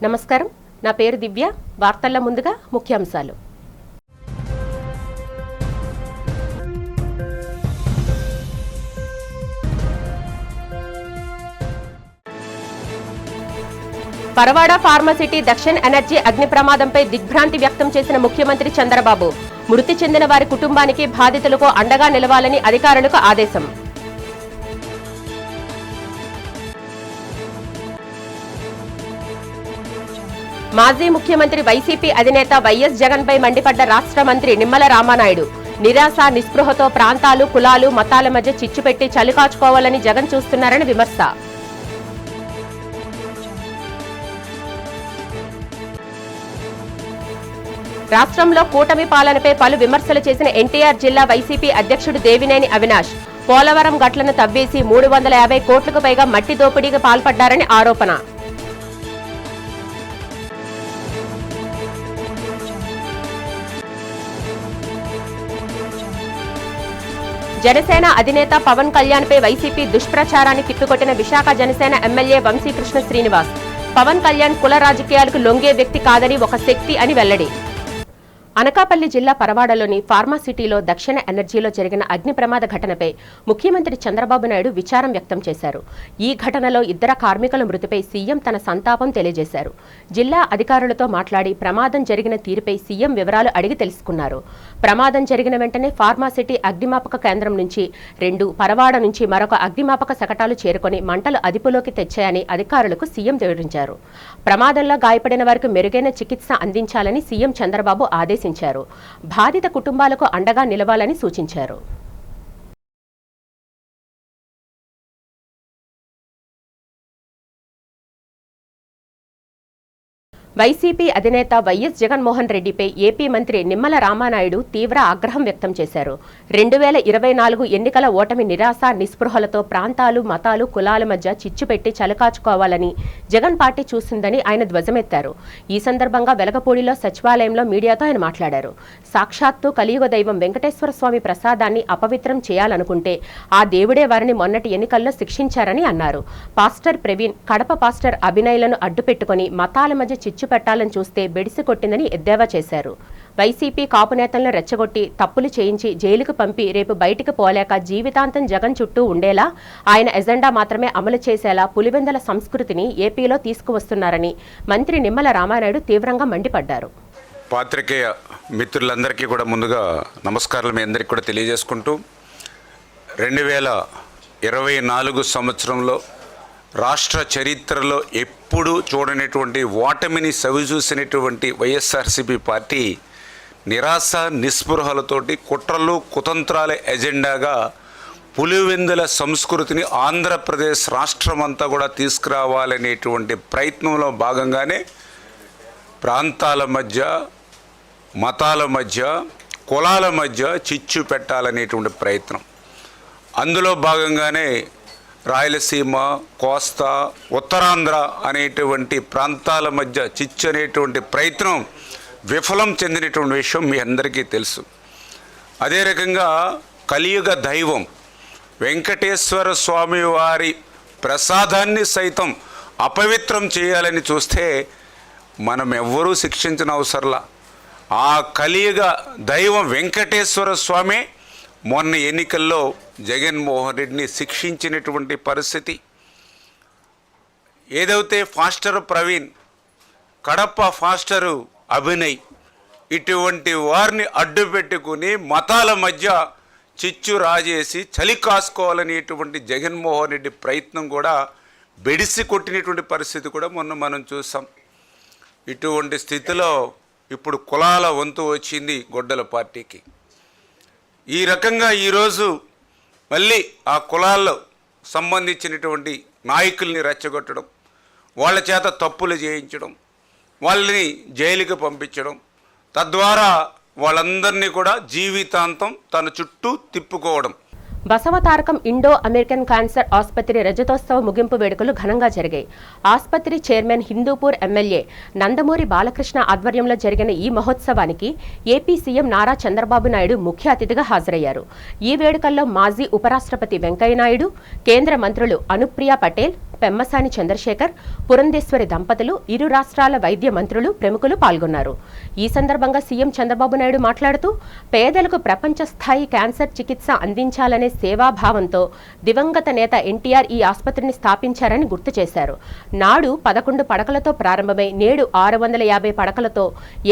నమస్కారం, నా పేరు దివ్య. వార్తల్లో ముందుగా ముఖ్యాంశాలు. పరవాడ ఫార్మాసిటీ దక్షిణ్ ఎనర్జీ అగ్ని ప్రమాదంపై దిగ్భ్రాంతి వ్యక్తం చేసిన ముఖ్యమంత్రి చంద్రబాబు మృతి చెందిన వారి కుటుంబానికి బాధితులకు అండగా నిలవాలని అధికారులకు ఆదేశం. మాజీ ముఖ్యమంత్రి వైసీపీ అధినేత వైఎస్ జగన్పై మండిపడ్డ రాష్ట్ర మంత్రి నిమ్మల రామానాయుడు నిరాశ నిస్పృహతో ప్రాంతాలు, కులాలు, మతాల మధ్య చిచ్చుపెట్టి చలికాచుకోవాలని జగన్ చూస్తున్నారని విమర్శ. రాష్ట్రంలో కూటమి పాలనపై పలు విమర్శలు చేసిన ఎన్టీఆర్ జిల్లా వైసీపీ అధ్యక్షుడు దేవినేని అవినాష్ పోలవరం గట్లను తవ్వేసి 350 కోట్లకు పైగా మట్టి దోపిడీకి పాల్పడ్డారని ఆరోపణ. జనసేన అధినేత పవన్ కళ్యాణ్ పై వైసీపీ దుష్ప్రచారాన్ని తిప్పికొట్టిన విశాఖ జనసేన ఎమ్మెల్యే వంశీకృష్ణ శ్రీనివాస్ పవన్ కళ్యాణ్ కుల రాజకీయాలకు లొంగే వ్యక్తి కాదని ఒక శక్తి అని వెల్లడి. అనకాపల్లి జిల్లా పరవాడలోని ఫార్మాసిటీలో దక్షిణ ఎనర్జీలో జరిగిన అగ్ని ప్రమాద ఘటనపై ముఖ్యమంత్రి చంద్రబాబు నాయుడు విచారం వ్యక్తం చేశారు. ఈ ఘటనలో 2 కార్మికుల మృతిపై సీఎం తన సంతాపం తెలియజేశారు. జిల్లా అధికారులతో మాట్లాడి ప్రమాదం జరిగిన తీరుపై సీఎం వివరాలు అడిగి తెలుసుకున్నారు. ప్రమాదం జరిగిన వెంటనే ఫార్మాసిటీ అగ్నిమాపక కేంద్రం నుంచి 2, పరవాడ నుంచి మరొక అగ్నిమాపక శకటాలు చేరుకొని మంటలు అదుపులోకి తెచ్చాయని అధికారులకు సీఎం వివరించారు. ప్రమాదంలో గాయపడిన వారికి మెరుగైన చికిత్స అందించాలని సీఎం చంద్రబాబు ఆదేశించారు. బాధిత కుటుంబాలకు అండగా నిలవాలని సూచించారు. వైసీపీ అధినేత వైఎస్ జగన్మోహన్ రెడ్డిపై ఏపీ మంత్రి నిమ్మల రామానాయుడు తీవ్ర ఆగ్రహం వ్యక్తం చేశారు. 2024 ఎన్నికల ఓటమి నిరాశ నిస్పృహలతో ప్రాంతాలు, మతాలు, కులాల మధ్య చిచ్చుపెట్టి చలికాచుకోవాలని జగన్ పార్టీ చూసిందని ఆయన ధ్వజమెత్తారు. ఈ సందర్భంగా వెలగపూడిలో సచివాలయంలో మీడియాతో ఆయన మాట్లాడారు. సాక్షాత్తు కలియుగ దైవం వెంకటేశ్వర స్వామి ప్రసాదాన్ని అపవిత్రం చేయాలనుకుంటే ఆ దేవుడే వారిని మొన్నటి ఎన్నికల్లో శిక్షించారని అన్నారు. పాస్టర్ ప్రవీణ్, కడప పాస్టర్ అభినయ్లను అడ్డుపెట్టుకుని మతాల మధ్య చిచ్చు పెట్టాలని చూస్తే బెడిసి కొట్టిందని ఎద్దేవా చేశారు. వైసీపీ కాపు నేతలను రెచ్చగొట్టి తప్పులు చేయించి జైలుకు పంపి రేపు బయటికి పోలేక జీవితాంతం జగన్ చుట్టూ ఉండేలా ఆయన ఎజెండా మాత్రమే అమలు చేసేలా పులివెందుల సంస్కృతిని ఏపీలో తీసుకువస్తున్నారని మంత్రి నిమ్మల రామానాయుడు తీవ్రంగా మండిపడ్డారు. పాత్రికేయ మిత్రులందరికీ కూడా ముందుగా నమస్కారాలు మీ అందరికీ కూడా తెలియజేసుకుంటూ 2024 సంవత్సరంలో రాష్ట్ర చరిత్రలో ఎప్పుడూ చూడనటువంటి ఓటమిని సవిచూసినటువంటి వైఎస్ఆర్సీపీ పార్టీ నిరాశ నిస్పృహలతోటి కుట్రలు కుతంత్రాల ఎజెండాగా పులివెందుల సంస్కృతిని ఆంధ్రప్రదేశ్ రాష్ట్రమంతా కూడా తీసుకురావాలనేటువంటి ప్రయత్నంలో భాగంగానే ప్రాంతాల మధ్య, మతాల మధ్య, కులాల మధ్య చిచ్చు పెట్టాలనేటువంటి ప్రయత్నం. అందులో భాగంగానే రాయలసీమ, కోస్తా, ఉత్తరాంధ్ర అనేటువంటి ప్రాంతాల మధ్య చిచ్చు అనేటువంటి ప్రయత్నం విఫలం చెందినటువంటి విషయం మీ అందరికీ తెలుసు. అదే రకంగా కలియుగ దైవం వెంకటేశ్వర స్వామి వారి ప్రసాదాన్ని సైతం అపవిత్రం చేయాలని చూస్తే మనం ఎవ్వరూ శిక్షించిన అవసరంలా. ఆ కలియుగ దైవం వెంకటేశ్వర స్వామి మొన్న ఎన్నికల్లో జగన్మోహన్ రెడ్డిని శిక్షించినటువంటి పరిస్థితి. ఏదైతే ఫాస్టర్ ప్రవీణ్, కడప ఫాస్టరు అభినయ్ ఇటువంటి వారిని అడ్డు పెట్టుకుని మతాల మధ్య చిచ్చు రాజేసి చలి కాసుకోవాలనేటువంటి జగన్మోహన్ రెడ్డి ప్రయత్నం కూడా బెడిసి కొట్టినటువంటి పరిస్థితి కూడా మొన్న మనం చూసాం. ఇటువంటి స్థితిలో ఇప్పుడు కులాల వంతు వచ్చింది గొడ్డల పార్టీకి. ఈ రకంగా ఈరోజు మళ్ళీ ఆ కులాల్లో సంబంధించినటువంటి నాయకుల్ని రెచ్చగొట్టడం, వాళ్ళ చేత తప్పులు చేయించడం, వాళ్ళని జైలుకి పంపించడం, తద్వారా వాళ్ళందరినీ కూడా జీవితాంతం తన చుట్టూ తిప్పుకోవడం. బసవతారకం ఇండో అమెరికన్ క్యాన్సర్ ఆసుపత్రి రజతోత్సవ ముగింపు వేడుకలు ఘనంగా జరిగాయి. ఆసుపత్రి చైర్మన్ హిందూపూర్ ఎమ్మెల్యే నందమూరి బాలకృష్ణ ఆధ్వర్యంలో జరిగిన ఈ మహోత్సవానికి ఏపీ సీఎం నారా చంద్రబాబు నాయుడు ముఖ్య అతిథిగా హాజరయ్యారు. ఈ వేడుకల్లో మాజీ ఉపరాష్ట్రపతి వెంకయ్యనాయుడు, కేంద్ర మంత్రులు అనుప్రియ పటేల్, పెమ్మసాని చంద్రశేఖర్, పురంధేశ్వరి దంపతులు, ఇరు రాష్ట్రాల వైద్య మంత్రులు, ప్రముఖులు పాల్గొన్నారు. ఈ సందర్భంగా సీఎం చంద్రబాబు నాయుడు మాట్లాడుతూ పేదలకు ప్రపంచ స్థాయి క్యాన్సర్ చికిత్స అందించాలనే సేవాభావంతో దివంగత నేత ఎన్టీఆర్ ఈ ఆసుపత్రిని స్థాపించారని గుర్తు చేశారు. నాడు 11 పడకలతో ప్రారంభమై నేడు 650 పడకలతో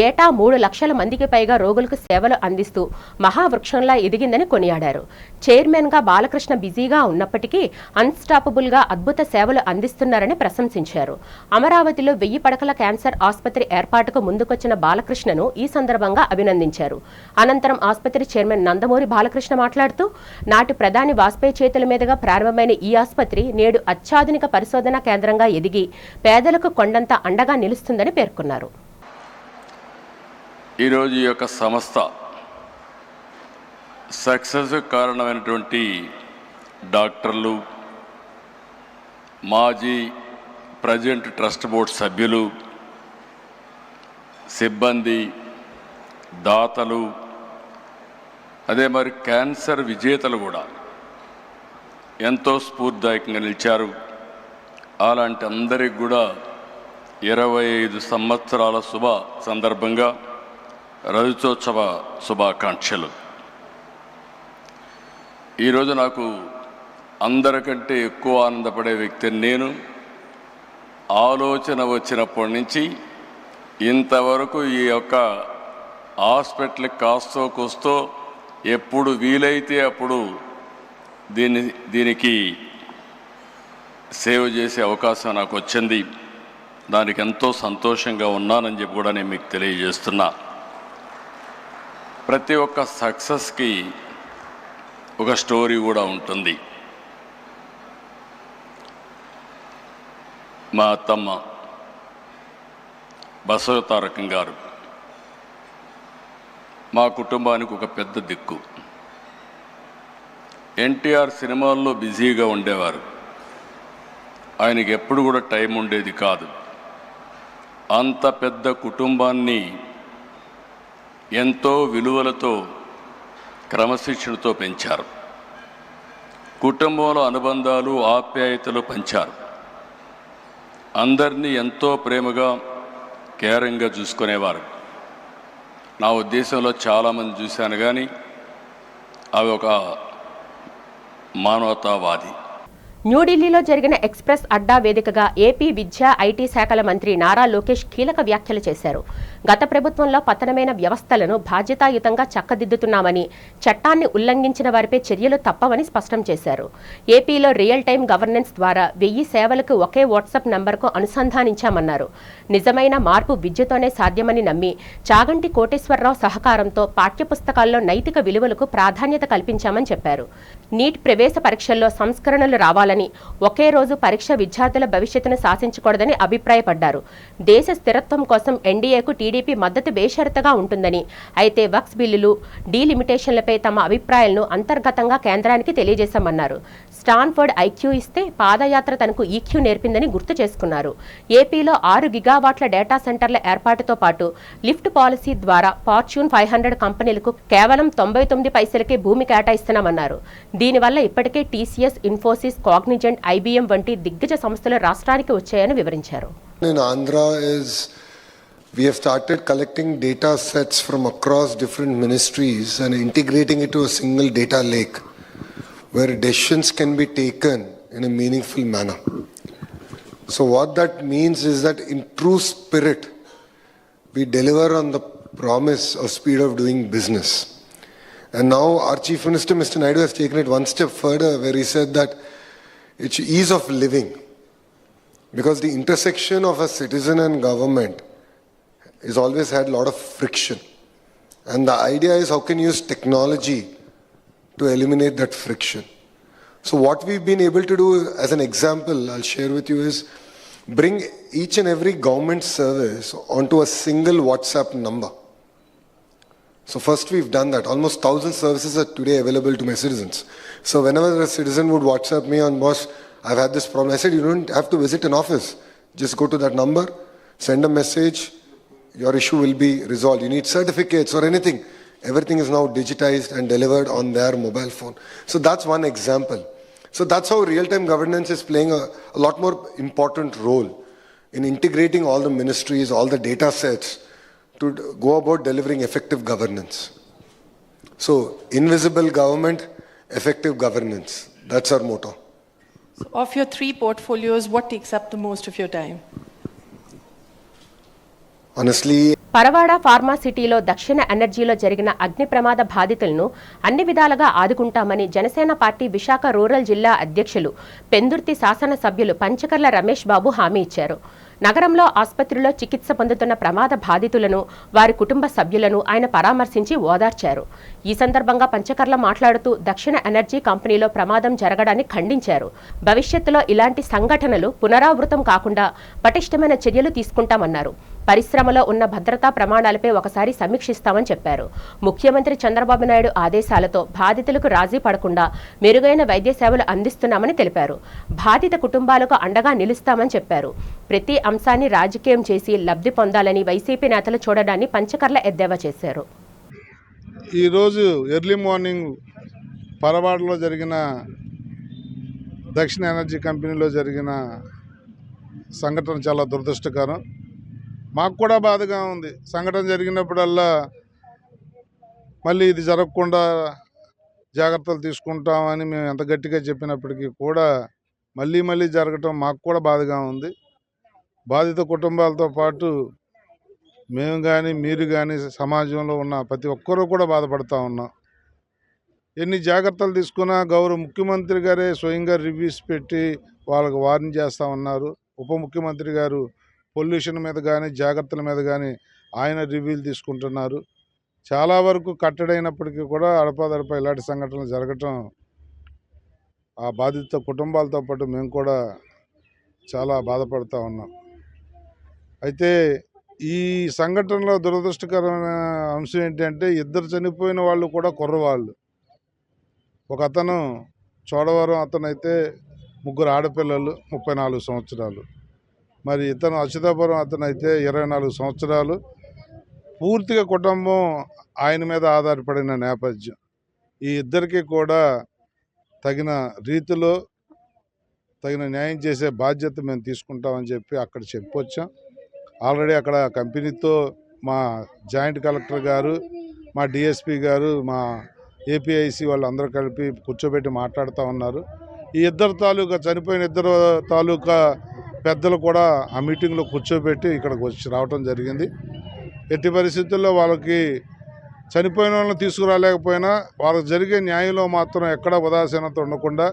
ఏటా 3 లక్షల మందికి పైగా రోగులకు సేవలు అందిస్తూ మహావృక్షంలా ఎదిగిందని కొనియాడారు. చైర్మన్ గా బాలకృష్ణ బిజీగా ఉన్నప్పటికీ అన్స్టాపబుల్ గా అద్భుత సేవలు అందిస్తున్నారని ప్రశంసించారు. అమరావతిలో 1000 పడకల క్యాన్సర్ ఆసుపత్రి ఏర్పాటుకు ముందుకొచ్చిన బాలకృష్ణను ఈ సందర్భంగా అభినందించారు. అనంతరం ఆసుపత్రి చైర్మన్ నందమూరి బాలకృష్ణ మాట్లాడుతూ నాటి ప్రధాని వాజ్పేయి చేతుల మీదుగా ప్రారంభమైన ఈ ఆసుపత్రి నేడు అత్యాధునిక పరిశోధనా కేంద్రంగా ఎదిగి పేదలకు కొండంత అండగా నిలుస్తుందని పేర్కొన్నారు. ఈరోజు ఈ యొక్క సంస్థ సక్సెస్ కారణమైనటువంటి డాక్టర్లు, మాజీ ప్రజెంట్ ట్రస్ట్ బోర్డు సభ్యులు, సిబ్బంది, దాతలు, అదే మరి క్యాన్సర్ విజేతలు కూడా ఎంతో స్ఫూర్తిదాయకంగా నిలిచారు. అలాంటి అందరికి కూడా 25 సంవత్సరాల శుభ సందర్భంగా రజతోత్సవ శుభాకాంక్షలు. ఈరోజు నాకు అందరికంటే ఎక్కువ ఆనందపడే వ్యక్తిని నేను. ఆలోచన వచ్చినప్పటి నుంచి ఇంతవరకు ఈ యొక్క హాస్పిటల్కి కాస్తో కూస్తో ఎప్పుడు వీలైతే అప్పుడు దీనికి సేవ చేసే అవకాశం నాకు వచ్చింది. దానికి ఎంతో సంతోషంగా ఉన్నానని చెప్పి కూడా నేను మీకు తెలియజేస్తున్నా. ప్రతి ఒక్క సక్సెస్కి ఒక స్టోరీ కూడా ఉంటుంది. మా అత్తమ్మ బసవతారకం గారు మా కుటుంబానికి ఒక పెద్ద దిక్కు. ఎన్టీఆర్ సినిమాల్లో బిజీగా ఉండేవారు. ఆయనకి ఎప్పుడు కూడా టైం ఉండేది కాదు. అంత పెద్ద కుటుంబాన్ని ఎంతో విలువలతో, క్రమశిక్షణతో పెంచారు. కుటుంబంలో అనుబంధాలు, ఆప్యాయతలు పంచారు. అందరినీ ఎంతో ప్రేమగా, కేరింగ్గా చూసుకునేవారు. నా ఉద్దేశంలో చాలామంది చూశాను, కానీ అవి ఒక మానవతావాది. న్యూఢిల్లీలో జరిగిన ఎక్స్ప్రెస్ అడ్డా వేదికగా ఏపీ విద్యా, ఐటీ శాఖల మంత్రి నారా లోకేష్ కీలక వ్యాఖ్యలు చేశారు. గత ప్రభుత్వంలో పతనమైన వ్యవస్థలను బాధ్యతాయుతంగా చక్కదిద్దుతున్నామని, చట్టాన్ని ఉల్లంఘించిన వారిపై చర్యలు తప్పవని స్పష్టం చేశారు. ఏపీలో రియల్ టైం గవర్నెన్స్ ద్వారా 1000 సేవలకు ఒకే వాట్సాప్ నంబర్కు అనుసంధానించామన్నారు. నిజమైన మార్పు విద్యతోనే సాధ్యమని నమ్మి చాగంటి కోటేశ్వరరావు సహకారంతో పాఠ్యపుస్తకాల్లో నైతిక విలువలకు ప్రాధాన్యత కల్పించామని చెప్పారు. నీట్ ప్రవేశ పరీక్షల్లో సంస్కరణలు రావాలని, ఒకే రోజు పరీక్ష విద్యార్థుల భవిష్యత్తును శాసించకూడదని అభిప్రాయపడ్డారు. దేశ స్థిరత్వం కోసం ఎన్డీఏకు టీడీపీ మద్దతు బేషరతుగా ఉంటుందని, అయితే వక్ఫ్ బిల్లులు, డీలిమిటేషన్లపై తమ అభిప్రాయాలను అంతర్గతంగా కేంద్రానికి తెలియజేశామన్నారు. స్టాన్ఫర్డ్ ఐక్యూ ఇస్తే పాదయాత్ర తనకు ఈక్యూ నేర్పిందని గుర్తు చేసుకున్నారు. ఏపీలో 6 గిగావాట్ల డేటా సెంటర్ల ఏర్పాటుతో పాటు లిఫ్ట్ పాలసీ ద్వారా ఫార్చ్యూన్ 500 కంపెనీలకు కేవలం 99 పైసలకే భూమి కేటాయిస్తున్నామన్నారు. దీనివల్ల ఇప్పటికే టీసీఎస్, ఇన్ఫోసిస్, కాగ్నిజెంట్, ఐబీఎం వంటి దిగ్గజ సంస్థలు రాష్ట్రానికి వచ్చాయని వివరించారు. In Andhra we have started collecting data sets from across different ministries and integrating it to a single data lake where decisions can be taken in a meaningful manner. So what that means is that in true spirit we deliver on the promise of speed of doing business. And now our Chief Minister Mr. Naidu has taken it one step further, where he said that it's ease of living, because the intersection of a citizen and government has always had a lot of friction, and the idea is how can you use technology to eliminate that friction. So what we've been able to do, as an example I'll share with you, is bring each and every government service onto a single WhatsApp number. So first we've done that. Almost 1,000 services are today available to my citizens. So whenever a citizen would WhatsApp me on, boss, I've had this problem, I said, you don't have to visit an office. Just go to that number, send a message, your issue will be resolved. You need certificates or anything. Everything is now digitized and delivered on their mobile phone. So that's one example. So that's how real-time governance is playing a lot more important role in integrating all the ministries, all the data sets to go about delivering effective governance. So invisible government, effective governance. That's our motto. So of your 3 portfolios, what takes up the most of your time? Honestly, Paravada pharma సిటీలో దక్షిణ ఎనర్జీలో జరిగిన అగ్ని ప్రమాద బాధితులను అన్ని విధాలుగా ఆదుకుంటామని జనసేన పార్టీ విశాఖ రూరల్ జిల్లా అధ్యక్షులు పెందుర్తి శాసనసభ్యులు పంచకర్ల రమేష్ బాబు హామీ ఇచ్చారు. నగరంలో ఆసుపత్రిలో చికిత్స పొందుతున్న ప్రమాద బాధితులను వారి కుటుంబ సభ్యులను ఆయన పరామర్శించి ఓదార్చారు. ఈ సందర్భంగా పంచకర్ల మాట్లాడుతూ దక్షిణ ఎనర్జీ కంపెనీలో ప్రమాదం జరగడాన్ని ఖండించారు. భవిష్యత్తులో ఇలాంటి సంఘటనలు పునరావృతం కాకుండా పటిష్టమైన చర్యలు తీసుకుంటామన్నారు. పరిశ్రమలో ఉన్న భద్రతా ప్రమాణాలపై ఒకసారి సమీక్షిస్తామని చెప్పారు. ముఖ్యమంత్రి చంద్రబాబు నాయుడు ఆదేశాలతో బాధితులకు రాజీ పడకుండా మెరుగైన వైద్య సేవలు అందిస్తున్నామని తెలిపారు. బాధిత కుటుంబాలకు అండగా నిలుస్తామని చెప్పారు. ప్రతి అంశాన్ని రాజకీయం చేసి లబ్ధి పొందాలని వైసీపీ నేతలు చూడడాన్ని పంచకర్ల ఎద్దేవా చేశారు. ఈరోజు ఎర్లీ మార్నింగ్ పరవాడలో జరిగిన దక్షిణ ఎనర్జీ కంపెనీలో జరిగిన సంఘటన చాలా దురదృష్టకరం. మాకు కూడా బాధగా ఉంది. సంఘటన జరిగినప్పుడల్లా మళ్ళీ ఇది జరగకుండా జాగ్రత్తలు తీసుకుంటామని మేము ఎంత గట్టిగా చెప్పినప్పటికీ కూడా మళ్ళీ జరగటం మాకు కూడా బాధగా ఉంది. బాధిత కుటుంబాలతో పాటు మేము కానీ మీరు కానీ సమాజంలో ఉన్న ప్రతి ఒక్కరూ కూడా బాధపడుతూ ఉన్నాం. ఎన్ని జాగ్రత్తలు తీసుకున్నా గౌరవ ముఖ్యమంత్రి గారే స్వయంగా రివ్యూస్ పెట్టి వాళ్ళకు వార్నింగ్ చేస్తూ ఉన్నారు. ఉప ముఖ్యమంత్రి గారు పొల్యూషన్ మీద కానీ జాగ్రత్తల మీద కానీ ఆయన రివ్యూలు తీసుకుంటున్నారు. చాలా వరకు కట్టడైనప్పటికీ కూడా అడపాదడపా ఇలాంటి సంఘటనలు జరగటం ఆ బాధిత కుటుంబాలతో పాటు మేము కూడా చాలా బాధపడుతూ ఉన్నాం. అయితే ఈ సంఘటనలో దురదృష్టకరమైన అంశం ఏంటంటే 2 చనిపోయిన వాళ్ళు కూడా కుర్రవాళ్ళు. ఒక అతను చోడవరం అతనైతే 3 ఆడపిల్లలు 34 సంవత్సరాలు. మరి ఇతను అచ్యుతాపురం అతనైతే 24 సంవత్సరాలు. పూర్తిగా కుటుంబం ఆయన మీద ఆధారపడిన నేపథ్యం. ఈ ఇద్దరికి కూడా తగిన రీతిలో తగిన న్యాయం చేసే బాధ్యత మేము తీసుకుంటామని చెప్పి అక్కడ చెప్పొచ్చాం. ఆల్రెడీ అక్కడ కంపెనీతో మా జాయింట్ కలెక్టర్ గారు, మా డిఎస్పీ గారు, మా ఏపీఐసి వాళ్ళందరూ కలిపి కూర్చోబెట్టి మాట్లాడుతూ ఉన్నారు. ఈ చనిపోయిన ఇద్దరు తాలూకా పెద్దలు కూడా ఆ మీటింగ్లో కూర్చోబెట్టి ఇక్కడికి వచ్చి రావటం జరిగింది. ఎట్టి పరిస్థితుల్లో వాళ్ళకి చనిపోయిన వాళ్ళని తీసుకురాలేకపోయినా వాళ్ళకి జరిగే న్యాయంలో మాత్రం ఎక్కడ ఉదాసీనత ఉండకుండా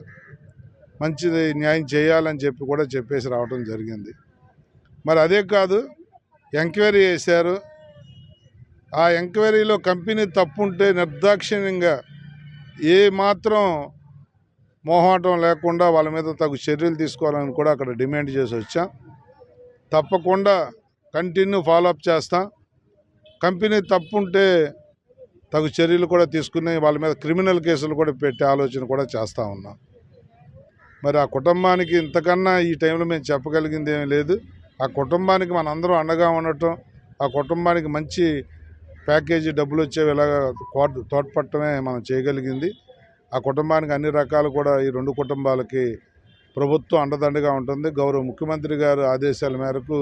మంచి న్యాయం చేయాలని చెప్పి కూడా చెప్పేసి రావటం జరిగింది. మరి అదే కాదు, ఎంక్వైరీ చేశారు. ఆ ఎంక్వైరీలో కంపెనీ తప్పుంటే నిర్దాక్షిణ్యంగా ఏ మాత్రం మోహాటం లేకుండా వాళ్ళ మీద తగు చర్యలు తీసుకోవాలని కూడా అక్కడ డిమాండ్ చేసి వచ్చాం. తప్పకుండా కంటిన్యూ ఫాలోఅప్ చేస్తాం. కంపెనీ తప్పుంటే తగు చర్యలు కూడా తీసుకుని వాళ్ళ మీద క్రిమినల్ కేసులు కూడా పెట్టే ఆలోచన కూడా చేస్తూ ఉన్నాం. మరి ఆ కుటుంబానికి ఇంతకన్నా ఈ టైంలో మేము చెప్పగలిగింది ఏమీ లేదు. ఆ కుటుంబానికి మనందరం అండగా ఉండటం, ఆ కుటుంబానికి మంచి ప్యాకేజీ డబ్బులు వచ్చేవి ఇలాగా తోడ్పడటమే మనం చేయగలిగింది. ఆ కుటుంబానికి అన్ని రకాలు కూడా ఈ 2 కుటుంబాలకి ప్రభుత్వం అండదండగా ఉంటుంది. గౌరవ ముఖ్యమంత్రి గారు ఆదేశాల మేరకు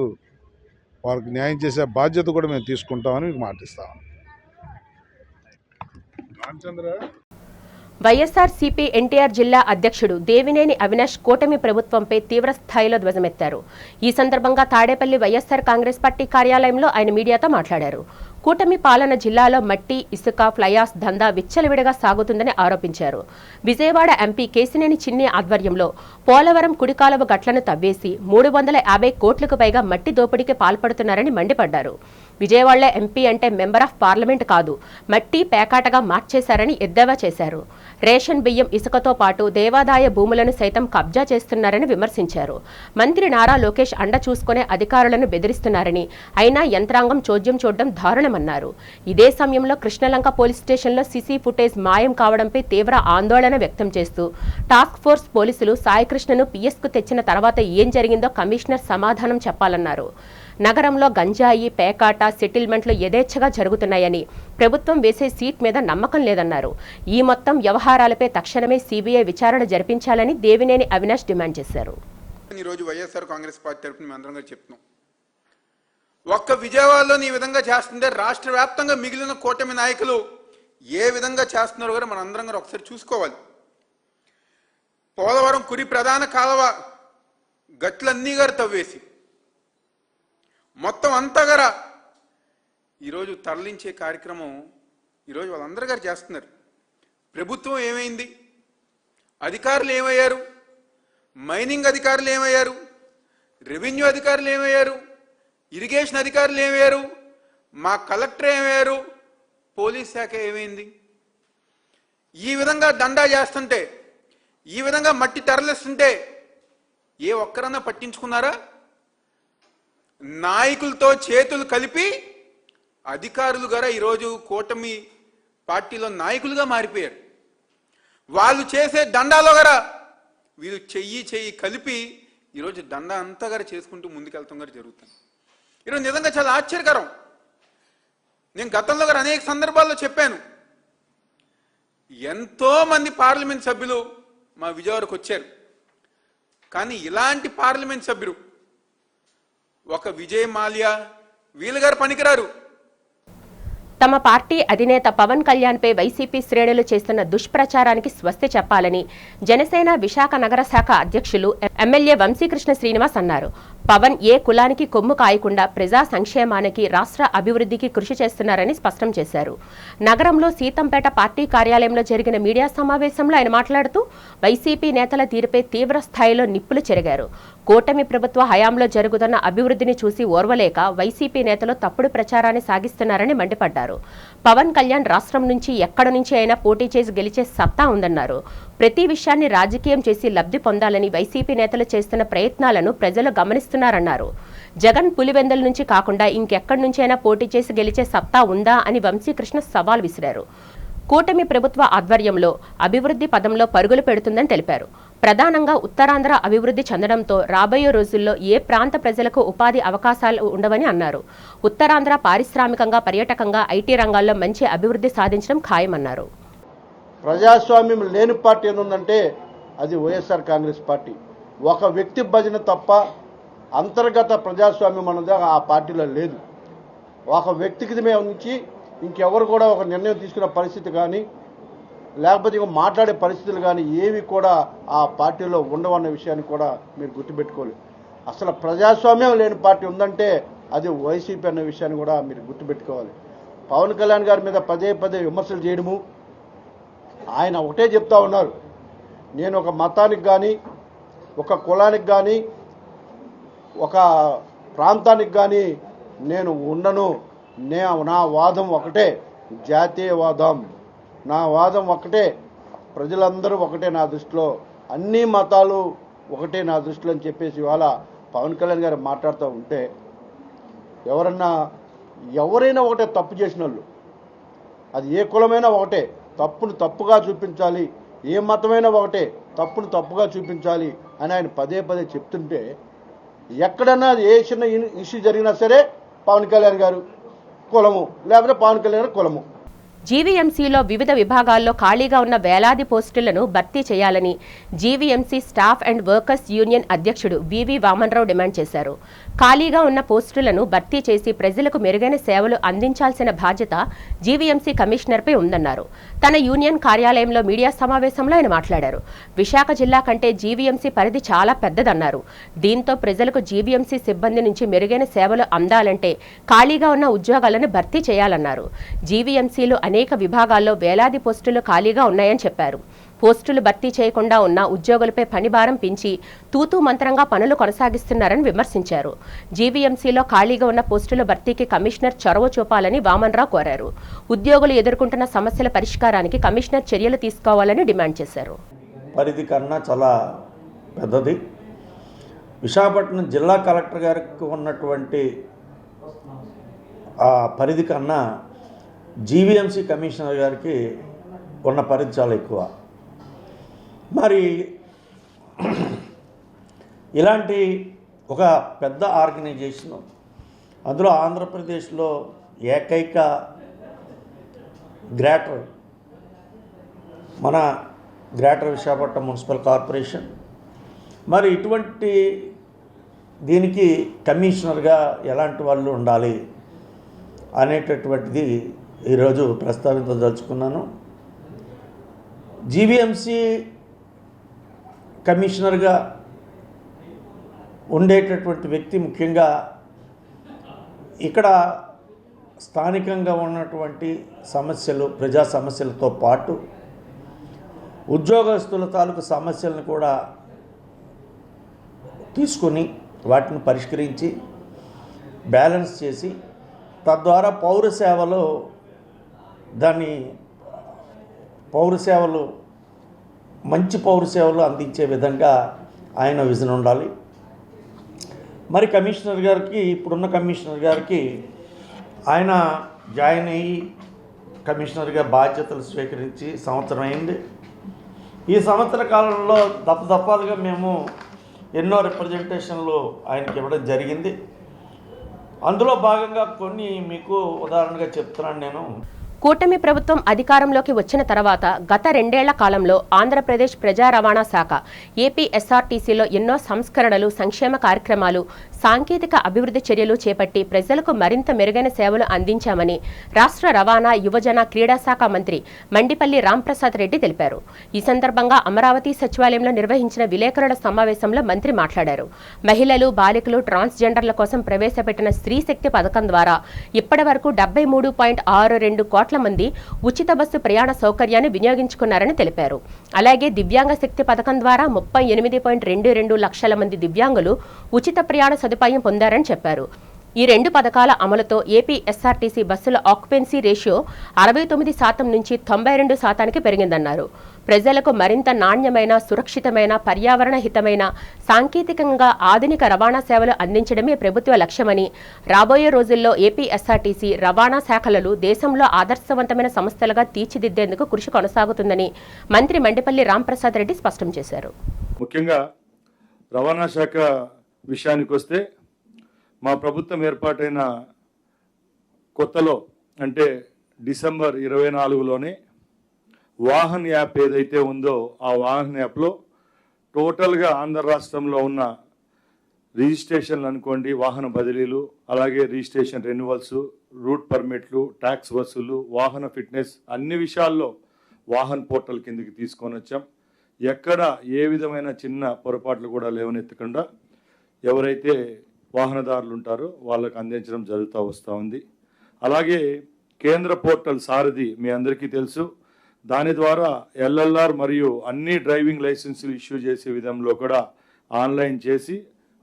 వారికి న్యాయం చేసే బాధ్యత కూడా మేము తీసుకుంటామని మీకు మాటిస్తాము. వైఎస్ఆర్సీపీ ఎన్టీఆర్ జిల్లా అధ్యక్షుడు దేవినేని అవినాష్ కూటమి ప్రభుత్వంపై తీవ్ర స్థాయిలో ధ్వజమెత్తారు. ఈ సందర్భంగా తాడేపల్లి వైఎస్ఆర్ కాంగ్రెస్ పార్టీ కార్యాలయంలో ఆయన మీడియాతో మాట్లాడారు. కూటమి పాలన జిల్లాలో మట్టి, ఇసుక, ఫ్లైఆస్ దందా విచ్చలవిడిగా సాగుతుందని ఆరోపించారు. విజయవాడ ఎంపీ కేశినేని చిన్ని ఆధ్వర్యంలో పోలవరం కుడికాలువ గట్లను తవ్వేసి 350 కోట్లకు పైగా మట్టి దోపిడీకి పాల్పడుతున్నారని మండిపడ్డారు. విజయవాడలో ఎంపీ అంటే మెంబర్ ఆఫ్ పార్లమెంట్ కాదు, మట్టి పేకాటగా మార్చేశారని ఎద్దేవా చేశారు. రేషన్ బియ్యం, ఇసుకతో పాటు దేవాదాయ భూములను సైతం కబ్జా చేస్తున్నారని విమర్శించారు. మంత్రి నారా లోకేష్ అండ చూసుకునే అధికారులను బెదిరిస్తున్నారని, అయినా యంత్రాంగం చోద్యం చూడడం దారుణమన్నారు. ఇదే సమయంలో కృష్ణలంక పోలీస్ స్టేషన్లో సీసీ ఫుటేజ్ మాయం కావడంపై తీవ్ర ఆందోళన వ్యక్తం చేస్తూ టాస్క్ ఫోర్స్ పోలీసులు సాయికృష్ణను పిఎస్కు తెచ్చిన తర్వాత ఏం జరిగిందో కమిషనర్ సమాధానం చెప్పాలన్నారు. నగరంలో గంజాయి, పేకాట, సెటిల్మెంట్లు యథేచ్ఛగా జరుగుతున్నాయని, ప్రభుత్వం వేసే సీట్ మీద నమ్మకం లేదన్నారు. ఈ మొత్తం వ్యవహారాలపై తక్షణమే సీబీఐ విచారణ జరిపించాలని దేవినేని అవినాష్ డిమాండ్ చేశారు. ఈరోజు వైఎస్ఆర్ కాంగ్రెస్ పార్టీ తరఫున మేము అందరం చెప్తున్నాం, ఒక్క విజయవాడలో ఈ విధంగా చేస్తుంటే రాష్ట్ర వ్యాప్తంగా మిగిలిన కూటమి నాయకులు ఏ విధంగా చేస్తున్నారో కూడా మనం అందరం ఒకసారి చూసుకోవాలి. పోలవరం కురి ప్రధాన కాలువ గట్లన్నీ గారు తవ్వేసి మొత్తం అంతా గారా ఈరోజు తరలించే కార్యక్రమం ఈరోజు వాళ్ళందరూ గారు చేస్తున్నారు. ప్రభుత్వం ఏమైంది? అధికారులు ఏమయ్యారు? మైనింగ్ అధికారులు ఏమయ్యారు? రెవెన్యూ అధికారులు ఏమయ్యారు? ఇరిగేషన్ అధికారులు ఏమయ్యారు? మా కలెక్టర్ ఏమయ్యారు? పోలీస్ శాఖ ఏమైంది? ఈ విధంగా దండా చేస్తుంటే, ఈ విధంగా మట్టి తరలిస్తుంటే ఏ ఒక్కరన్నా పట్టించుకున్నారా? నాయకులతో చేతులు కలిపి అధికారులు గారా ఈరోజు కూటమి పార్టీలో నాయకులుగా మారిపోయారు. వాళ్ళు చేసే దండాలో గారా వీళ్ళు చెయ్యి కలిపి ఈరోజు దండా అంతా గారు చేసుకుంటూ ముందుకెళ్తాం గారు జరుగుతుంది. ఈరోజు నిజంగా చాలా ఆశ్చర్యకరం. నేను గతంలో గారు అనేక సందర్భాల్లో చెప్పాను, ఎంతో మంది పార్లమెంట్ సభ్యులు మా విజయవాడకు వచ్చారు. కానీ ఇలాంటి పార్లమెంట్ సభ్యులు ఒక విజయ్ మాల్యా వీళ్ళు గారు పనికిరారు. తమ పార్టీ అధినేత పవన్ కళ్యాణ్పై వైసీపీ శ్రేణులు చేస్తున్న దుష్ప్రచారానికి స్వస్తి చెప్పాలని జనసేన విశాఖ నగర శాఖ అధ్యక్షులు ఎమ్మెల్యే వంశీకృష్ణ శ్రీనివాస్ అన్నారు. పవన్ ఏ కులానికి కొమ్ము కాయకుండా ప్రజా సంక్షేమానికి, రాష్ట్ర అభివృద్ధికి కృషి చేస్తున్నారని స్పష్టం చేశారు. నగరంలో సీతంపేట పార్టీ కార్యాలయంలో జరిగిన మీడియా సమావేశంలో ఆయన మాట్లాడుతూ వైసీపీ నేతల తీరుపై తీవ్ర స్థాయిలో నిప్పులు చెరిగారు. కూటమి ప్రభుత్వ హయాంలో జరుగుతున్న అభివృద్ధిని చూసి ఓర్వలేక వైసీపీ నేతలు తప్పుడు ప్రచారాన్ని సాగిస్తున్నారని మండిపడ్డారు. పవన్ కళ్యాణ్ రాష్ట్రం నుంచి ఎక్కడి నుంచి అయినా పోటీ చేసి గెలిచే సత్తా ఉందన్నారు. ప్రతి విషయాన్ని రాజకీయం చేసి లబ్ధి పొందాలని వైసీపీ నేతలు చేస్తున్న ప్రయత్నాలను ప్రజలు గమనిస్తున్నారన్నారు. జగన్ పులివెందుల నుంచి కాకుండా ఇంకెక్కడి నుంచైనా పోటీ చేసి గెలిచే సత్తా ఉందా అని వంశీకృష్ణ సవాల్ విసిరారు. కూటమి ప్రభుత్వ ఆధ్వర్యంలో అభివృద్ధి పదంలో పరుగులు పెడుతుందని తెలిపారు. ప్రధానంగా ఉత్తరాంధ్ర అభివృద్ధి చెందడంతో రాబోయే రోజుల్లో ఏ ప్రాంత ప్రజలకు ఉపాధి అవకాశాలు ఉండవని అన్నారు. ఉత్తరాంధ్ర పారిశ్రామికంగా, పర్యాటకంగా, ఐటీ రంగాల్లో మంచి అభివృద్ధి సాధించడం ఖాయమన్నారు. ప్రజాస్వామ్యం లేని పార్టీ ఏముందంటే అది వైఎస్ఆర్ కాంగ్రెస్ పార్టీ. ఒక వ్యక్తి భజన తప్ప అంతర్గత ప్రజాస్వామ్యం అన్నది ఆ పార్టీలో లేదు. ఒక వ్యక్తికి నుంచి ఇంకెవరు కూడా ఒక నిర్ణయం తీసుకునే పరిస్థితి కానీ, లేకపోతే ఇంక మాట్లాడే పరిస్థితులు కానీ ఏవి కూడా ఆ పార్టీలో ఉండవన్న విషయాన్ని కూడా మీరు గుర్తుపెట్టుకోవాలి. అసలు ప్రజాస్వామ్యం లేని పార్టీ ఉందంటే అది వైసీపీ అన్న విషయాన్ని కూడా మీరు గుర్తుపెట్టుకోవాలి. పవన్ కళ్యాణ్ గారి మీద పదే విమర్శలు చేయడము, ఆయన ఒకటే చెప్తా ఉన్నారు, నేను ఒక మతానికి కానీ, ఒక కులానికి కానీ, ఒక ప్రాంతానికి కానీ నేను ఉండను. నా వాదం ఒకటే, జాతీయవాదం. నా వాదం ఒకటే, ప్రజలందరూ ఒకటే నా దృష్టిలో, అన్ని మతాలు ఒకటే నా దృష్టిలో అని చెప్పేసి ఇవాళ పవన్ కళ్యాణ్ గారు మాట్లాడుతూ ఉంటే, ఎవరైనా ఒకటే తప్పు చేసిన వాళ్ళు, అది ఏ కులమైనా ఒకటే, తప్పును తప్పుగా చూపించాలి, ఏ మతమైనా ఒకటే, తప్పును తప్పుగా చూపించాలి అని ఆయన పదే చెప్తుంటే, ఎక్కడన్నా ఏ చిన్న ఇష్యూ జరిగినా సరే పవన్ కళ్యాణ్ గారు కులము, లేకపోతే పవన్ కళ్యాణ్ గారు కులము. జీవీఎంసీలో వివిధ విభాగాల్లో ఖాళీగా ఉన్న వేలాది పోస్టులను భర్తీ చేయాలని GVMC staff and workers union అధ్యక్షుడు వివి వామన్రావు డిమాండ్ చేశారు. ఖాళీగా ఉన్న పోస్టులను భర్తీ చేసి ప్రజలకు మెరుగైన సేవలు అందించాల్సిన బాధ్యత జీవీఎంసీ కమిషనర్పై ఉందన్నారు. తన యూనియన్ కార్యాలయంలో మీడియా సమావేశంలో ఆయన మాట్లాడారు. విశాఖ జిల్లా కంటే జీవీఎంసీ పరిధి చాలా పెద్దదన్నారు. దీంతో ప్రజలకు జీవీఎంసీ సిబ్బంది నుంచి మెరుగైన సేవలు అందాలంటే ఖాళీగా ఉన్న ఉద్యోగాలను భర్తీ చేయాలన్నారు. జీవీఎంసీలో అనేక విభాగాల్లో వేలాది పోస్టులు ఖాళీగా ఉన్నాయని చెప్పారు. పోస్టులు భర్తీ చేయకుండా ఉన్న ఉద్యోగులపై పనిభారం పెంచి తూతూ మంత్రంగా పనులు కొనసాగిస్తున్నారని విమర్శించారు. జీవీఎంసీలో ఖాళీగా ఉన్న పోస్టుల భర్తీకి కమిషనర్ చొరవ చూపాలని వామన్రావు కోరారు. ఉద్యోగులు ఎదుర్కొంటున్న సమస్యల పరిష్కారానికి కమిషనర్ చర్యలు తీసుకోవాలని డిమాండ్ చేశారు. పరిధి కన్నా చాలా పెద్దది. విశాఖపట్నం జిల్లా కలెక్టర్ గారికి ఉన్నటువంటి ఆ పరిధి కన్నా జీవీఎంసీ కమిషనర్ గారికి ఉన్న పరిధి చాలా ఎక్కువ. మరి ఇలాంటి ఒక పెద్ద ఆర్గనైజేషను, అందులో ఆంధ్రప్రదేశ్లో ఏకైక గ్రేటర్ మన గ్రేటర్ విశాఖపట్నం మున్సిపల్ కార్పొరేషన్, మరి ఇటువంటి దీనికి కమిషనర్గా ఎలాంటి వాళ్ళు ఉండాలి అనేటటువంటిది ఈరోజు ప్రస్తావించదలుచుకున్నాను. జీవీఎంసీ కమిషనర్గా ఉండేటటువంటి వ్యక్తి ముఖ్యంగా ఇక్కడ స్థానికంగా ఉన్నటువంటి సమస్యలు, ప్రజా సమస్యలతో పాటు ఉద్యోగస్తుల తాలూకు సమస్యలను కూడా తీసుకొని వాటిని పరిష్కరించి బ్యాలెన్స్ చేసి తద్వారా పౌర సేవలు మంచి పౌర సేవలు అందించే విధంగా ఆయన విజన్ ఉండాలి. మరి కమిషనర్ గారికి, ఇప్పుడున్న కమిషనర్ గారికి ఆయన జాయిన్ అయ్యి కమిషనర్గా బాధ్యతలు స్వీకరించి సంవత్సరం అయింది. ఈ సంవత్సర కాలంలో దఫాలుగా మేము ఎన్నో రిప్రజెంటేషన్లు ఆయనకి ఇవ్వడం జరిగింది. అందులో భాగంగా కొన్ని మీకు ఉదాహరణగా చెప్తున్నాను నేను. కూటమి ప్రభుత్వం అధికారంలోకి వచ్చిన తర్వాత గత 2 ఏళ్ల కాలంలో ఆంధ్రప్రదేశ్ ప్రజా రవాణా శాఖ ఏపీ ఎస్ఆర్టీసీలో ఎన్నో సంస్కరణలు, సంక్షేమ కార్యక్రమాలు, సాంకేతిక అభివృద్ధి చర్యలు చేపట్టి ప్రజలకు మరింత మెరుగైన సేవలు అందించామని రాష్ట్ర రవాణా, యువజన, క్రీడా శాఖ మంత్రి మండిపల్లి రాంప్రసాద్ రెడ్డి తెలిపారు. ఈ సందర్భంగా అమరావతి సచివాలయంలో నిర్వహించిన విలేకరుల సమావేశంలో మంత్రి మాట్లాడారు. మహిళలు, బాలికలు, ట్రాన్స్జెండర్ల కోసం ప్రవేశపెట్టిన స్త్రీ శక్తి పథకం ద్వారా ఇప్పటి వరకు 73.62 కోట్ల మంది ఉచిత బస్సు ప్రయాణ సౌకర్యాన్ని వినియోగించుకున్నారని తెలిపారు. అలాగే దివ్యాంగ శక్తి పథకం ద్వారా 38.22 లక్షల మంది దివ్యాంగులు ఉచిత ప్రయాణ సదుపాయం పొందారని చెప్పారు. ఈ 2 పథకాల అమలుతో ఏపీ ఎస్ఆర్టీసీ బస్సుల ఆక్యుపెన్సీ రేషియో 69% నుంచి 92%కి పెరిగిందన్నారు. ప్రజలకు మరింత నాణ్యమైన, సురక్షితమైన, పర్యావరణ హితమైన, సాంకేతికంగా ఆధునిక రవాణా సేవలు అందించడమే ప్రభుత్వ లక్ష్యమని, రాబోయే రోజుల్లో ఏపీ ఎస్ఆర్టీసీ రవాణా శాఖలను దేశంలో ఆదర్శవంతమైన సంస్థలుగా తీర్చిదిద్దేందుకు కృషి కొనసాగుతుందని మంత్రి మండిపల్లి రాంప్రసాద్ రెడ్డి స్పష్టం చేశారు. ముఖ్యంగా రవాణా శాఖ విషయానికి వస్తే, మా ప్రభుత్వం ఏర్పాటైన కొత్తలో అంటే డిసెంబర్ 24లోనే వాహన్ యాప్ ఏదైతే ఉందో ఆ వాహన్ యాప్లో టోటల్గా ఆంధ్ర రాష్ట్రంలో ఉన్న రిజిస్ట్రేషన్లు అనుకోండి, వాహన బదిలీలు, అలాగే రిజిస్ట్రేషన్ రెన్యువల్స్, రూట్ పర్మిట్లు, ట్యాక్స్ వసూలు, వాహన ఫిట్నెస్, అన్ని విషయాల్లో వాహన్ పోర్టల్ కిందకి తీసుకొని వచ్చాం. ఎక్కడ ఏ విధమైన చిన్న పొరపాట్లు కూడా లేవనెత్తకుండా ఎవరైతే వాహనదారులు ఉంటారో వాళ్ళకు అందించడం జరుగుతూ వస్తూ ఉంది. అలాగే కేంద్ర పోర్టల్ సారథి మీ అందరికీ తెలుసు. దాని ద్వారా ఎల్ఎల్ఆర్ మరియు అన్ని డ్రైవింగ్ లైసెన్సులు ఇష్యూ చేసే విధంలో కూడా ఆన్లైన్ చేసి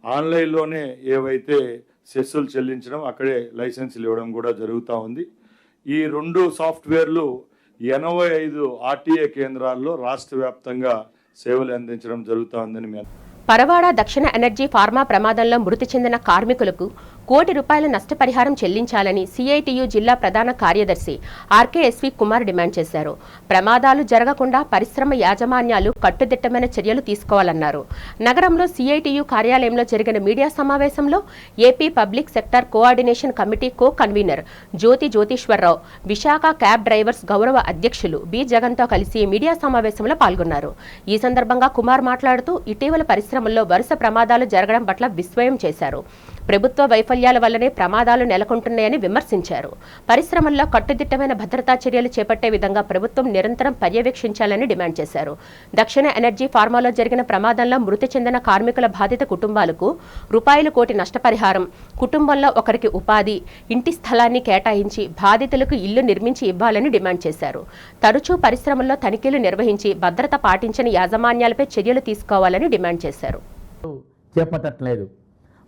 ఆన్లైన్లోనే ఏవైతే సెస్సులు చెల్లించడం, అక్కడే లైసెన్సులు ఇవ్వడం కూడా జరుగుతూ ఉంది. ఈ 2 సాఫ్ట్వేర్లు 85 ఆర్టీఏ కేంద్రాల్లో రాష్ట్ర వ్యాప్తంగా సేవలు అందించడం జరుగుతూ ఉందని మేము. పరవాడ దక్షిణ ఎనర్జీ ఫార్మా ప్రమాదంలో మృతి చెందిన కార్మికులకు ₹1 కోటి నష్టపరిహారం చెల్లించాలని సిఐటియు జిల్లా ప్రధాన కార్యదర్శి ఆర్కేఎస్వి కుమార్ డిమాండ్ చేశారు. ప్రమాదాలు జరగకుండా పరిశ్రమ యాజమాన్యాలు కట్టుదిట్టమైన చర్యలు తీసుకోవాలన్నారు. నగరంలో సిఐటియు కార్యాలయంలో జరిగిన మీడియా సమావేశంలో AP public sector coordination committee co convener Jyothiswararao, Visakha cab drivers గౌరవ అధ్యక్షులు బి జగన్తో కలిసి మీడియా సమావేశంలో పాల్గొన్నారు. ఈ సందర్భంగా కుమార్ మాట్లాడుతూ ఇటీవల పరిశ్రమల్లో వరుస ప్రమాదాలు జరగడం పట్ల విస్మయం చేశారు. ప్రభుత్వ వైఫల్యాల వల్లనే ప్రమాదాలు నెలకొంటున్నాయని విమర్శించారు. పరిశ్రమల్లో కట్టుదిట్టమైన భద్రతా చర్యలు చేపట్టే విధంగా ప్రభుత్వం నిరంతరం పర్యవేక్షించాలని డిమాండ్ చేశారు. దక్షిణ ఎనర్జీ ఫార్మాలో జరిగిన ప్రమాదంలో మృతి చెందిన కార్మికుల బాధిత కుటుంబాలకు రూపాయలు కోటి నష్టపరిహారం, కుటుంబంలో ఒకరికి ఉపాధి, ఇంటి స్థలాన్ని కేటాయించి బాధితులకు ఇల్లు నిర్మించి ఇవ్వాలని డిమాండ్ చేశారు. తరచూ పరిశ్రమల్లో తనిఖీలు నిర్వహించి భద్రత పాటించని యాజమాన్యాలపై చర్యలు తీసుకోవాలని డిమాండ్ చేశారు. చేపట్టట్లేదు.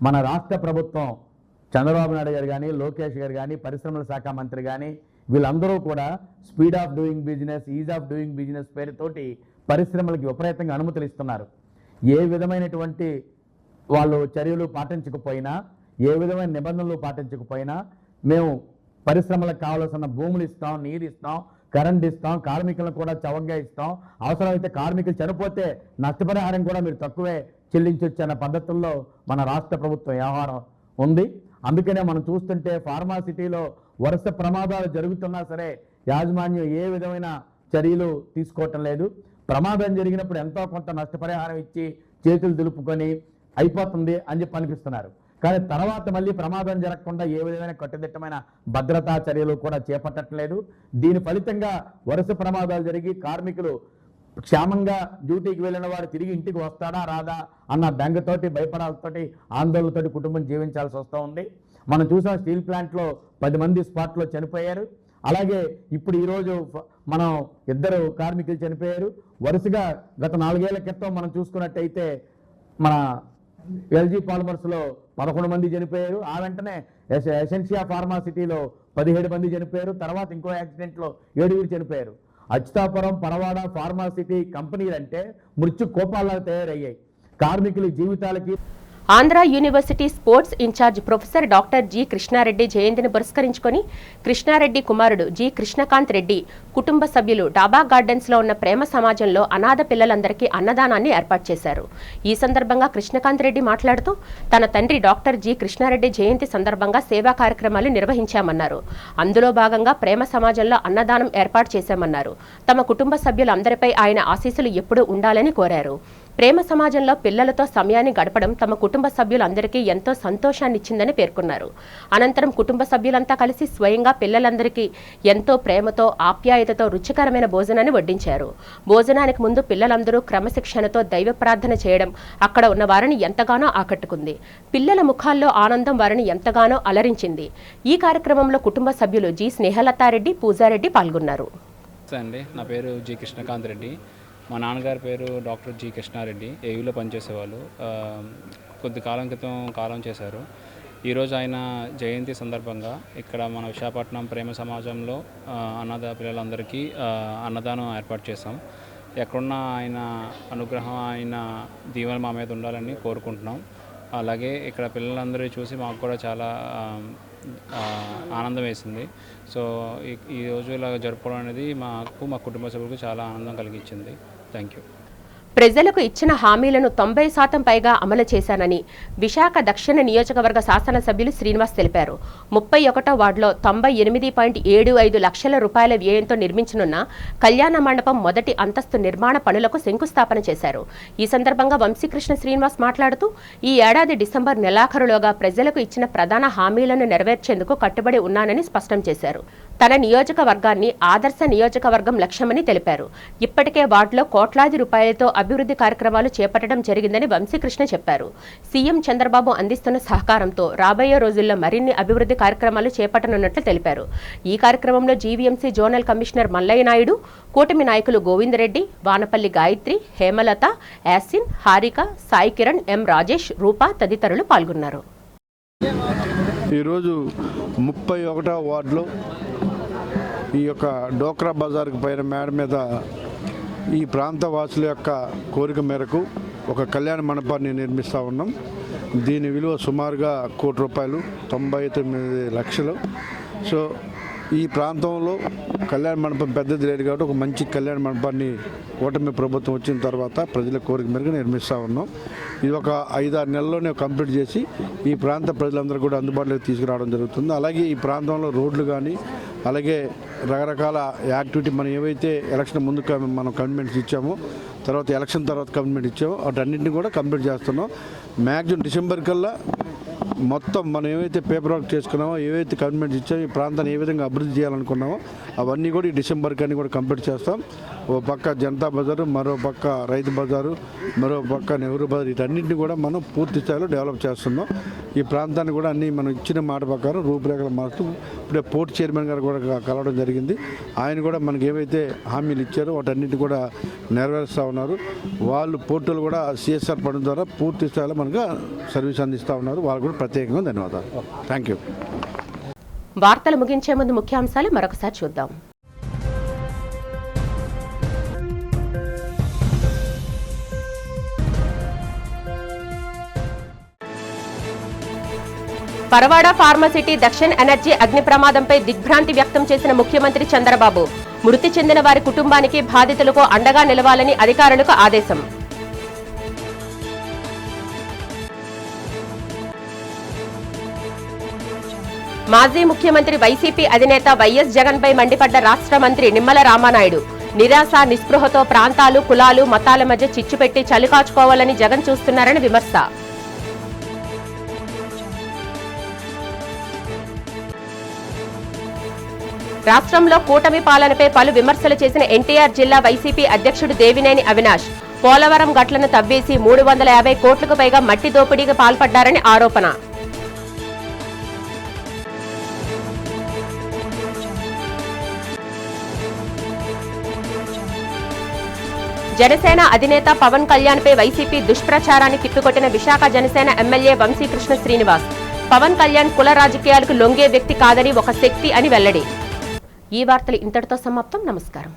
మన రాష్ట్ర ప్రభుత్వం చంద్రబాబు నాయుడు గారు కానీ, లోకేష్ గారు కానీ, పరిశ్రమల శాఖ మంత్రి కానీ వీళ్ళందరూ కూడా speed of doing business, is of doing business పేరుతోటి పరిశ్రమలకు విపరీతంగా అనుమతులు ఇస్తున్నారు. ఏ విధమైనటువంటి వాళ్ళు చర్యలు పాటించకపోయినా, ఏ విధమైన నిబంధనలు పాటించకపోయినా మేము పరిశ్రమలకు కావాల్సిన భూములు ఇస్తాం, నీరు ఇస్తాం, కరెంట్ ఇస్తాం, కార్మికులను కూడా చవకగా ఇస్తాం, అవసరమైతే కార్మికులు చనిపోతే నష్టపరిహారం కూడా మీరు తక్కువే చెల్లించవచ్చు అన్న పద్ధతుల్లో మన రాష్ట్ర ప్రభుత్వం వ్యవహారం ఉంది. అందుకనే మనం చూస్తుంటే ఫార్మాసిటీలో వరుస ప్రమాదాలు జరుగుతున్నా సరే యాజమాన్యం ఏ విధమైన చర్యలు తీసుకోవటం లేదు. ప్రమాదం జరిగినప్పుడు ఎంతో కొంత నష్టపరిహారం ఇచ్చి చేతులు దులుపుకొని అయిపోతుంది అని చెప్పి అనిపిస్తున్నారు. కానీ తర్వాత మళ్ళీ ప్రమాదం జరగకుండా ఏ విధమైన కట్టుదిట్టమైన భద్రతా చర్యలు కూడా చేపట్టట్లేదు. దీని ఫలితంగా వరుస ప్రమాదాలు జరిగి కార్మికులు క్షేమంగా డ్యూటీకి వెళ్ళిన వాడు తిరిగి ఇంటికి వస్తాడా రాదా అన్న బెంగతోటి, భయపడాలతోటి, ఆందోళనతోటి కుటుంబం జీవించాల్సి వస్తూ ఉంది. మనం చూసాం స్టీల్ ప్లాంట్లో 10 మంది స్పాట్లో చనిపోయారు. అలాగే ఇప్పుడు ఈరోజు మనం 2 కార్మికులు చనిపోయారు. వరుసగా గత 4 ఏళ్ల క్రితం మనం చూసుకున్నట్టయితే మన ఎల్జీ పాలిమర్స్లో 11 మంది చనిపోయారు. ఆ వెంటనే ఎసెన్షియా ఫార్మాసిటీలో 17 మంది చనిపోయారు. తర్వాత ఇంకో యాక్సిడెంట్లో 7 చనిపోయారు. అచ్యుతాపురం, పరవాడ ఫార్మాసిటీ కంపెనీలు అంటే మృత్యు కోపాలకు తయారయ్యాయి. కార్మికుల జీవితాలకి Andhra university sports incharge professor doctor G Krishnareddy జయంతిని పురస్కరించుకొని కృష్ణారెడ్డి కుమారుడు జి కృష్ణకాంత్ రెడ్డి కుటుంబ సభ్యులు డాబా గార్డెన్స్లో ఉన్న ప్రేమ సమాజంలో అనాథ పిల్లలందరికీ అన్నదానాన్ని ఏర్పాటు చేశారు. ఈ సందర్భంగా కృష్ణకాంత్ రెడ్డి మాట్లాడుతూ తన తండ్రి డాక్టర్ జి కృష్ణారెడ్డి జయంతి సందర్భంగా సేవా కార్యక్రమాలు నిర్వహించామన్నారు. అందులో భాగంగా ప్రేమ సమాజంలో అన్నదానం ఏర్పాటు చేశామన్నారు. తమ కుటుంబ సభ్యులందరిపై ఆయన ఆశీస్సులు ఎప్పుడూ ఉండాలని కోరారు. ప్రేమ సమాజంలో పిల్లలతో సమయాన్ని గడపడం తమ కుటుంబ సభ్యులందరికీ ఎంతో సంతోషాన్నిచ్చిందని పేర్కొన్నారు. అనంతరం కుటుంబ సభ్యులంతా కలిసి స్వయంగా పిల్లలందరికీ ఎంతో ప్రేమతో, ఆప్యాయతతో రుచికరమైన భోజనాన్ని వడ్డించారు. భోజనానికి ముందు పిల్లలందరూ క్రమశిక్షణతో దైవ ప్రార్థన చేయడం అక్కడ ఉన్న వారిని ఎంతగానో ఆకట్టుకుంది. పిల్లల ముఖాల్లో ఆనందం వారిని ఎంతగానో అలరించింది. ఈ కార్యక్రమంలో కుటుంబ సభ్యులు జి స్నేహలతారెడ్డి, పూజారెడ్డి పాల్గొన్నారు. నా పేరు జి కృష్ణకాంత్ రెడ్డి. మా నాన్నగారి పేరు డాక్టర్ జి కృష్ణారెడ్డి. ఏయూలో పనిచేసేవాళ్ళు. కొద్ది కాలం క్రితం కాలం చేశారు. ఈరోజు ఆయన జయంతి సందర్భంగా ఇక్కడ మన విశాఖపట్నం ప్రేమ సమాజంలో అనాథ పిల్లలందరికీ అన్నదానం ఏర్పాటు చేశాం. ఎక్కడున్నా ఆయన అనుగ్రహం, ఆయన దీవెన మా మీద ఉండాలని కోరుకుంటున్నాం. అలాగే ఇక్కడ పిల్లలందరూ చూసి మాకు కూడా చాలా ఆనందం వేసింది. సో ఈ రోజు ఇలా జరుపుకోవడం అనేది మా కుటుంబ సభ్యులకు చాలా ఆనందం కలిగించింది. Thank you. ప్రజలకు ఇచ్చిన హామీలను 90% పైగా అమలు చేశానని విశాఖ దక్షిణ నియోజకవర్గ శాసనసభ్యులు శ్రీనివాస్ తెలిపారు. 31వ వార్డులో 98.75 లక్షల రూపాయల వ్యయంతో నిర్మించనున్న కళ్యాణ మండపం మొదటి అంతస్తు నిర్మాణ పనులకు శంకుస్థాపన చేశారు. ఈ సందర్భంగా వంశీకృష్ణ శ్రీనివాస్ మాట్లాడుతూ ఈ ఏడాది డిసెంబర్ నెలాఖరులోగా ప్రజలకు ఇచ్చిన ప్రధాన హామీలను నెరవేర్చేందుకు కట్టుబడి ఉన్నానని స్పష్టం చేశారు. తన నియోజకవర్గాన్ని ఆదర్శ నియోజకవర్గం లక్ష్యమని తెలిపారు. ఇప్పటికే వార్డులో కోట్లాది రూపాయలతో అభివృద్ధి కార్యక్రమాలు చేపట్టడం జరిగిందని వంశీకృష్ణ చెప్పారు. సీఎం చంద్రబాబు అందిస్తున్న సహకారంతో రాబోయే రోజుల్లో మరిన్ని అభివృద్ధి కార్యక్రమాలు చేపట్టనున్నట్లు తెలిపారు. ఈ కార్యక్రమంలో GVMC zonal commissioner Mallaiah Naidu, కూటమి నాయకులు గోవిందరెడ్డి, వానపల్లి గాయత్రి, హేమలత, యాసిన్, హారిక, సాయి కిరణ్, ఎం రాజేష్, రూపా తదితరులు పాల్గొన్నారు. ఈరోజు 31వ వార్డులో ఈ యొక్క డోక్రా బజార్కి పైన మేడ మీద ఈ ప్రాంత వాసుల యొక్క కోరిక మేరకు ఒక కళ్యాణ మండపాన్ని నిర్మిస్తూ ఉన్నాం. దీని విలువ సుమారుగా ₹1 కోటి 99 లక్షలు. సో ఈ ప్రాంతంలో కళ్యాణ మండపం పెద్దది లేదు కాబట్టి ఒక మంచి కళ్యాణ మండపాన్ని కూటమి ప్రభుత్వం వచ్చిన తర్వాత ప్రజల కోరిక మేరకు నిర్మిస్తూ ఉన్నాం. ఇది ఒక 5-6 నెలల్లోనే కంప్లీట్ చేసి ఈ ప్రాంత ప్రజలందరూ కూడా అందుబాటులోకి తీసుకురావడం జరుగుతుంది. అలాగే ఈ ప్రాంతంలో రోడ్లు కానీ, అలాగే రకరకాల యాక్టివిటీ మనం ఏవైతే ఎలక్షన్ ముందు మనం కమిట్మెంట్స్ ఇచ్చామో, తర్వాత ఎలక్షన్ తర్వాత కమిట్మెంట్ ఇచ్చామో వాటన్నింటినీ కూడా కంప్లీట్ చేస్తున్నాం. మ్యాక్సిమం డిసెంబర్ కల్లా మొత్తం మనం ఏవైతే పేపర్ వర్క్ చేసుకున్నామో, ఏవైతే కమిట్మెంట్స్ ఇచ్చామో, ఈ ప్రాంతాన్ని ఏ విధంగా అభివృద్ధి చేయాలనుకున్నామో అవన్నీ కూడా ఈ డిసెంబర్కి అన్నీ కూడా కంప్లీట్ చేస్తాం. ఓ పక్క జనతా బజారు, మరో పక్క రైతు బజారు, మరో పక్క నెహ్రూ బజారు, వీటన్నింటినీ కూడా మనం పూర్తి స్థాయిలో డెవలప్ చేస్తున్నాం. ఈ ప్రాంతాన్ని కూడా అన్ని మనం ఇచ్చిన మాట ప్రకారం రూపురేఖలు మారుతూ ఇప్పుడే పోర్ట్ చైర్మన్ గారు కూడా కలవడం జరిగింది. ఆయన కూడా మనకి ఏవైతే హామీలు ఇచ్చారో వాటన్నింటినీ కూడా నెరవేరుస్తూ ఉన్నారు. వాళ్ళు పోర్టులు కూడా సిఎస్ఆర్ పడడం ద్వారా పూర్తి స్థాయిలో మనకు సర్వీస్ అందిస్తూ ఉన్నారు. వాళ్ళకు కూడా ప్రత్యేకంగా ధన్యవాదాలు. Thank you. వార్తలు ముగించే ముందు ముఖ్యాంశాలు మరొకసారి చూద్దాం. పరవాడ ఫార్మాసిటీ దక్షిణ్ ఎనర్జీ అగ్ని ప్రమాదంపై దిగ్భ్రాంతి వ్యక్తం చేసిన ముఖ్యమంత్రి చంద్రబాబు మృతి చెందిన వారి కుటుంబానికి బాధితులకు అండగా నిలవాలని అధికారులకు ఆదేశం. మాజీ ముఖ్యమంత్రి వైసీపీ అధినేత వైఎస్ జగన్పై మండిపడ్డ రాష్ట్ర మంత్రి నిమ్మల రామానాయుడు నిరాశ నిస్పృహతో ప్రాంతాలు, కులాలు, మతాల మధ్య చిచ్చుపెట్టి చలికాచుకోవాలని జగన్ చూస్తున్నారని విమర్శ. రాష్ట్రంలో కూటమి పాలనపై పలు విమర్శలు చేసిన ఎన్టీఆర్ జిల్లా వైసీపీ అధ్యక్షుడు దేవినేని అవినాష్ పోలవరం గట్లను తవ్వేసి 350 కోట్లకు పైగా మట్టి దోపిడీకి పాల్పడ్డారని ఆరోపణ. జనసేన అధినేత పవన్ కళ్యాణ్ పై వైసీపీ దుష్ప్రచారాన్ని తిప్పికొట్టిన విశాఖ జనసేన ఎమ్మెల్యే వంశీకృష్ణ శ్రీనివాస్ పవన్ కళ్యాణ్ కుల రాజకీయాలకు లొంగే వ్యక్తి కాదని ఒక శక్తి అని వెల్లడి. ఈ వార్తలు ఇంతటితో సమాప్తం. నమస్కారం.